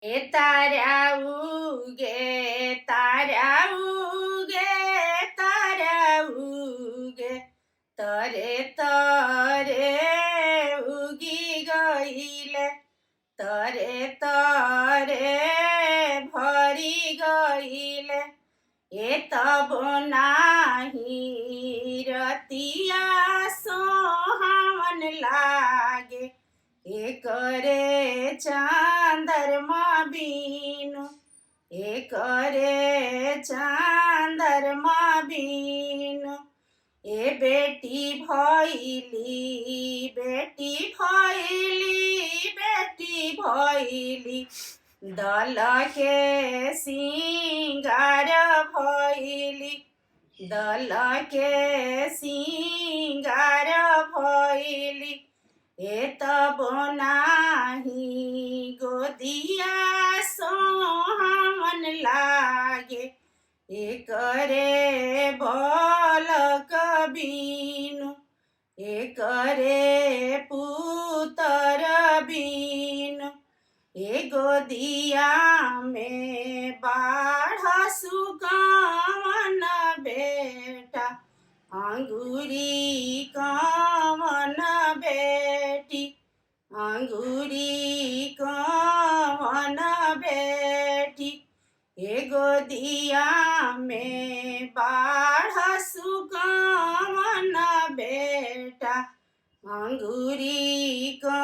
ए तारा उगे तारा उगे तारा उगे तरे तरे उगी गईले तरे तरे भरी गईले ए तब नाही रतिया सोहावन लागे एकरे चांदरमा बीनु एकरे चांदरमा बीनु ए बेटी भैली बेटी भैली बेटी भैली दल के सिंगार भैली दल के सिंगार भैली ए तब नाही गोदिया सोहावन लागे एकरे बालक बीनु एकरे पुत्र बीनु ए गोदिया में बाढ़ सुकावन बेटा अंगूरी कावन बेटी अंगूरी कावन बेटी ए गोदिया में बाढ़ सुकावन बेटा अंगूरी का